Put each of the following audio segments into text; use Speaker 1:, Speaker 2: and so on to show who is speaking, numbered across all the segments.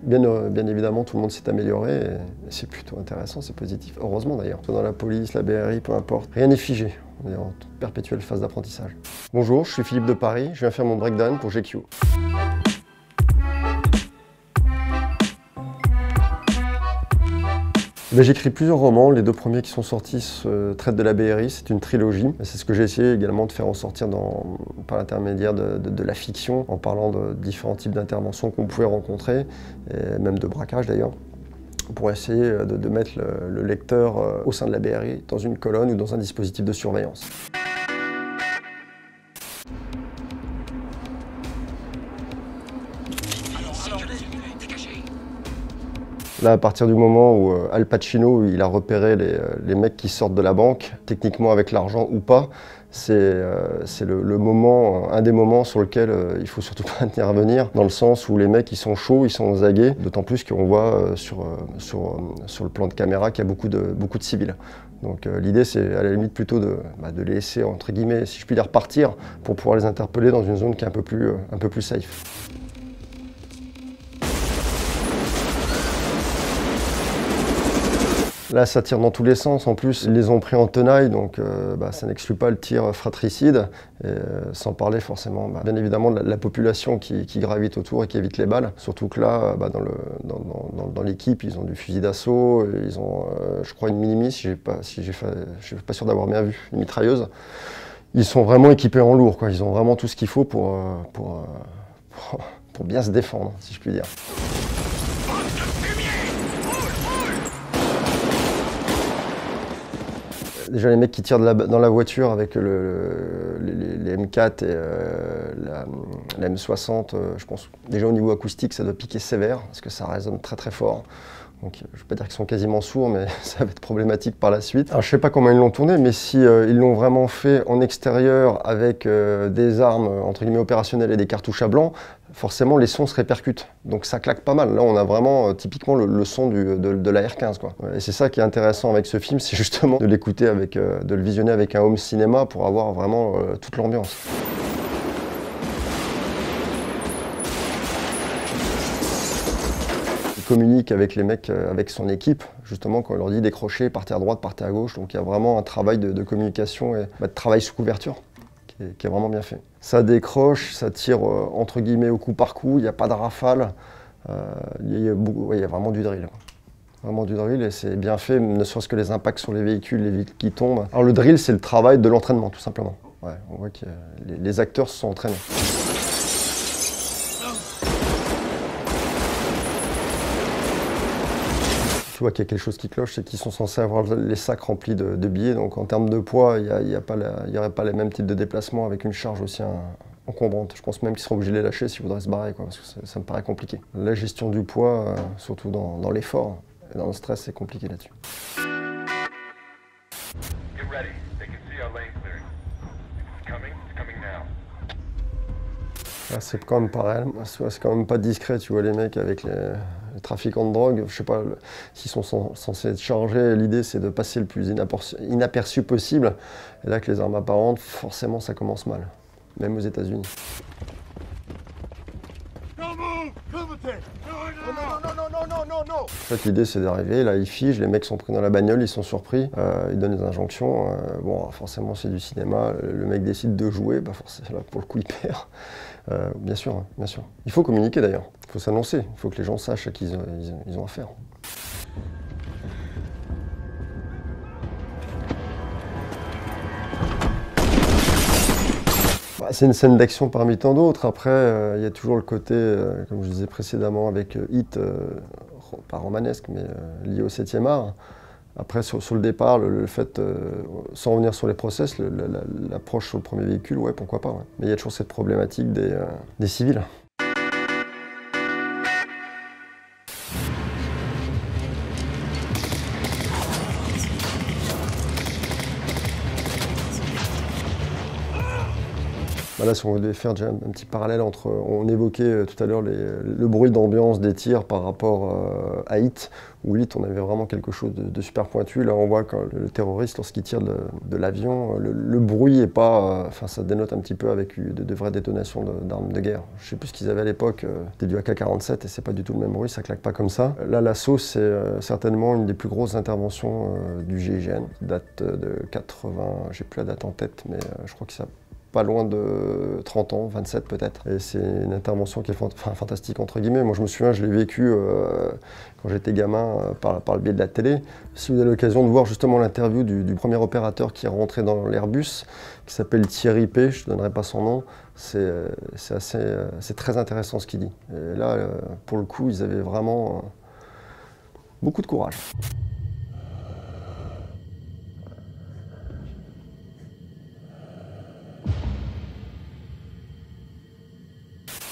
Speaker 1: Bien évidemment, tout le monde s'est amélioré et c'est plutôt intéressant, c'est positif. Heureusement d'ailleurs. Dans la police, la BRI, peu importe, rien n'est figé. On est en perpétuelle phase d'apprentissage. Bonjour, je suis Philippe de Paris, je viens faire mon breakdown pour GQ. J'écris plusieurs romans, les deux premiers qui sont sortis traitent de la BRI, c'est une trilogie. C'est ce que j'ai essayé également de faire en sortir par l'intermédiaire de la fiction, en parlant de différents types d'interventions qu'on pouvait rencontrer, et même de braquage d'ailleurs, pour essayer de mettre le lecteur au sein de la BRI, dans une colonne ou dans un dispositif de surveillance. Là, à partir du moment où Al Pacino il a repéré les mecs qui sortent de la banque, techniquement avec l'argent ou pas, c'est un des moments sur lequel il faut surtout pas intervenir, dans le sens où les mecs ils sont chauds, ils sont aux aguets, d'autant plus qu'on voit sur le plan de caméra qu'il y a beaucoup de civils. Donc l'idée c'est à la limite plutôt de les laisser, entre guillemets, si je puis dire, partir pour pouvoir les interpeller dans une zone qui est un peu plus safe. Là, ça tire dans tous les sens. En plus, ils les ont pris en tenaille, donc ça n'exclut pas le tir fratricide. Et, sans parler forcément, bien évidemment, de la population qui gravite autour et qui évite les balles. Surtout que là, dans l'équipe, ils ont du fusil d'assaut, ils ont, je crois, une minimis, je suis pas sûr d'avoir bien vu, une mitrailleuse. Ils sont vraiment équipés en lourd, quoi. Ils ont vraiment tout ce qu'il faut pour bien se défendre, si je puis dire. Déjà les mecs qui tirent dans la voiture avec les M4 et la M60, je pense déjà au niveau acoustique ça doit piquer sévère parce que ça résonne très très fort. Donc je ne vais pas dire qu'ils sont quasiment sourds, mais ça va être problématique par la suite. Alors je ne sais pas comment ils l'ont tourné, mais si ils l'ont vraiment fait en extérieur avec des armes entre guillemets opérationnelles et des cartouches à blanc, forcément les sons se répercutent. Donc ça claque pas mal. Là on a vraiment typiquement le son de la R15, quoi. Et c'est ça qui est intéressant avec ce film, c'est justement de l'écouter de le visionner avec un home cinéma pour avoir vraiment toute l'ambiance. Communique avec les mecs, avec son équipe, justement quand on leur dit décrocher, partez à droite, partez à gauche. Donc il y a vraiment un travail de communication et de travail sous couverture qui est vraiment bien fait. Ça décroche, ça tire entre guillemets au coup par coup, il n'y a pas de rafale, il y a vraiment du drill. Vraiment du drill et c'est bien fait, ne serait-ce que les impacts sur les véhicules qui tombent. Alors le drill c'est le travail de l'entraînement tout simplement. Ouais, on voit que les acteurs se sont entraînés. Tu vois qu'il y a quelque chose qui cloche, c'est qu'ils sont censés avoir les sacs remplis de billets. Donc en termes de poids, il n'y aurait pas les mêmes types de déplacements avec une charge aussi encombrante. Je pense même qu'ils seront obligés de les lâcher s'ils voudraient se barrer, quoi, parce que ça me paraît compliqué. La gestion du poids, surtout dans l'effort et dans le stress, c'est compliqué là-dessus. C'est quand même pas réel, c'est quand même pas discret, tu vois, les mecs avec les trafiquants de drogue, je sais pas s'ils sont censés être chargés, l'idée c'est de passer le plus inaperçu possible, et là que les armes apparentes, forcément ça commence mal, même aux États-Unis. En fait, l'idée c'est d'arriver, là ils figent, les mecs sont pris dans la bagnole, ils sont surpris, ils donnent des injonctions. Bon, forcément c'est du cinéma, le mec décide de jouer, forcément, là, pour le coup il perd. Bien sûr, hein, bien sûr. Il faut communiquer d'ailleurs, il faut s'annoncer, il faut que les gens sachent à qui ils ont affaire. C'est une scène d'action parmi tant d'autres. Après, il y a toujours le côté, comme je disais précédemment, avec Hit, pas romanesque, mais lié au 7e art. Après, sur le départ, le fait, sans revenir sur les process, l'approche sur le premier véhicule, ouais, pourquoi pas. Ouais. Mais il y a toujours cette problématique des civils. Là, si on devait faire déjà un petit parallèle entre, on évoquait tout à l'heure le bruit d'ambiance des tirs par rapport à Hit, où Hit, on avait vraiment quelque chose de super pointu. Là, on voit quand le terroriste, lorsqu'il tire de l'avion, le bruit est pas, enfin, ça dénote un petit peu avec de vraies détonations d'armes de guerre. Je sais plus ce qu'ils avaient à l'époque, c'était du AK-47 et c'est pas du tout le même bruit, ça claque pas comme ça. Là, l'assaut, c'est certainement une des plus grosses interventions du GIGN, qui date de 80, j'ai plus la date en tête, mais je crois que ça pas loin de 30 ans, 27 peut-être. Et c'est une intervention qui est fantastique, entre guillemets. Moi, je me souviens, je l'ai vécu quand j'étais gamin par le biais de la télé. Si vous avez l'occasion de voir justement l'interview du premier opérateur qui est rentré dans l'Airbus, qui s'appelle Thierry P, je ne donnerai pas son nom, c'est très intéressant ce qu'il dit. Et là, pour le coup, ils avaient vraiment beaucoup de courage.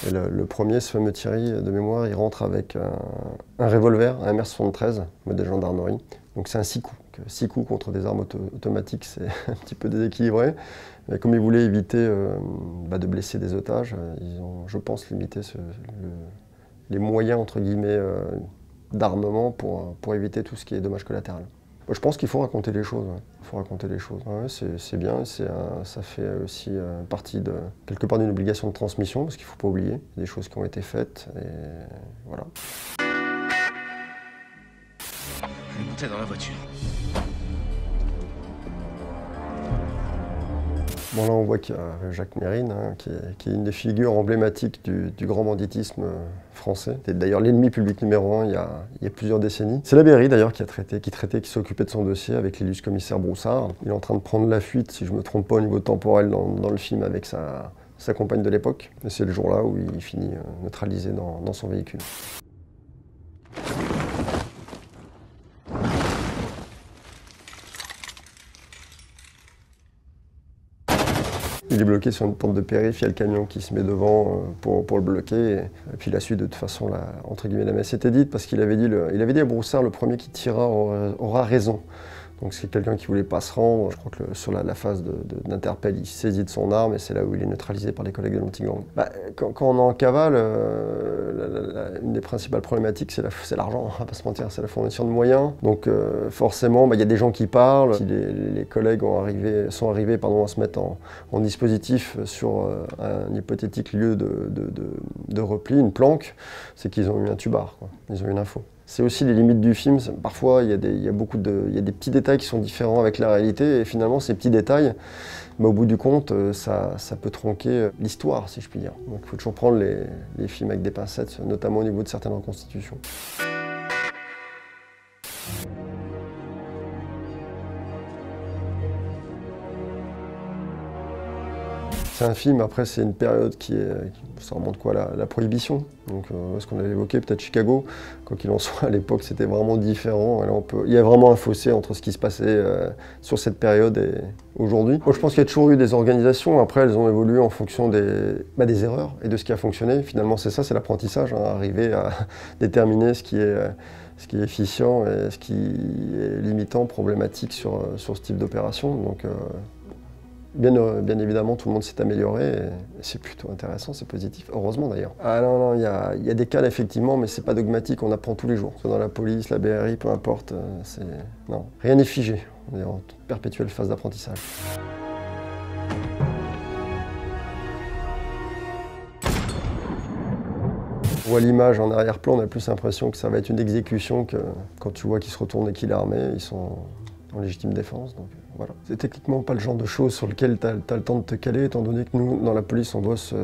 Speaker 1: Et le premier, ce fameux Thierry, de mémoire, il rentre avec un revolver, un MR73, modèle gendarmerie. Donc c'est un 6 coups. 6 coups contre des armes automatiques, c'est un petit peu déséquilibré. Mais comme ils voulaient éviter de blesser des otages, ils ont, je pense, limité les moyens, entre guillemets, d'armement pour éviter tout ce qui est dommage collatéral. Je pense qu'il faut raconter les choses. Ouais. Il faut raconter les choses. Ouais, c'est bien. Ça fait aussi partie quelque part d'une obligation de transmission, parce qu'il ne faut pas oublier des choses qui ont été faites. Et voilà.
Speaker 2: Elle est montée dans la voiture.
Speaker 1: Bon, là, on voit qu'il y a Jacques Mérine, hein, qui est une des figures emblématiques du grand banditisme français. C'est d'ailleurs l'ennemi public numéro 1 il y a plusieurs décennies. C'est la BRI d'ailleurs qui s'est occupé de son dossier avec l'illustre-commissaire Broussard. Il est en train de prendre la fuite, si je ne me trompe pas, au niveau temporel dans le film avec sa compagne de l'époque. Et c'est le jour-là où il finit neutralisé dans son véhicule. Il est bloqué sur une pente de périph', il y a le camion qui se met devant pour le bloquer. Et puis la suite, de toute façon, entre guillemets, la messe était dite, parce qu'il avait dit à Broussard, le premier qui tirera aura raison. Donc c'est quelqu'un qui voulait pas se rendre. Je crois que sur la phase d'interpelle, il saisit de son arme et c'est là où il est neutralisé par les collègues de l'anti-gang. Quand on est en cavale, une des principales problématiques, c'est l'argent, on va pas se mentir, c'est la fourniture de moyens. Donc forcément, il y a des gens qui parlent. Si les collègues sont arrivés à se mettre en dispositif sur un hypothétique lieu de repli, une planque, c'est qu'ils ont eu un tubard, quoi. Ils ont eu une info. C'est aussi les limites du film. Parfois, il y a des petits détails qui sont différents avec la réalité, et finalement, ces petits détails, au bout du compte, ça peut tronquer l'histoire, si je puis dire. Donc il faut toujours prendre les films avec des pincettes, notamment au niveau de certaines reconstitutions. C'est un film, après c'est une période ça remonte quoi, la prohibition. Donc ce qu'on avait évoqué, peut-être Chicago, quoi qu'il en soit, à l'époque c'était vraiment différent. Et là, il y a vraiment un fossé entre ce qui se passait sur cette période et aujourd'hui. Moi je pense qu'il y a toujours eu des organisations, après elles ont évolué en fonction des erreurs et de ce qui a fonctionné. Finalement c'est ça, c'est l'apprentissage, hein, arriver à déterminer ce qui est efficient et ce qui est limitant, problématique sur ce type d'opération. Donc, bien évidemment, tout le monde s'est amélioré et c'est plutôt intéressant, c'est positif, heureusement d'ailleurs. Ah non, il y a des cas effectivement, mais c'est pas dogmatique, on apprend tous les jours. Soit dans la police, la BRI, peu importe, non, rien n'est figé, on est en perpétuelle phase d'apprentissage. On voit l'image en arrière-plan, on a plus l'impression que ça va être une exécution que quand tu vois qu'il se retourne et qu'il est armé, ils sont en légitime défense. Donc voilà. C'est techniquement pas le genre de choses sur lequel tu as le temps de te caler, étant donné que nous, dans la police, on bosse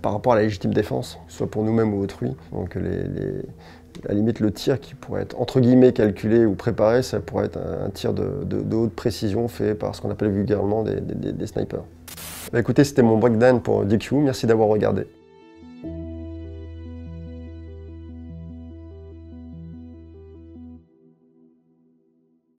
Speaker 1: par rapport à la légitime défense, soit pour nous-mêmes ou autrui. Donc à la limite, le tir qui pourrait être entre guillemets calculé ou préparé, ça pourrait être un tir de haute précision fait par ce qu'on appelle vulgairement des snipers. Écoutez, c'était mon breakdown pour DQ, merci d'avoir regardé.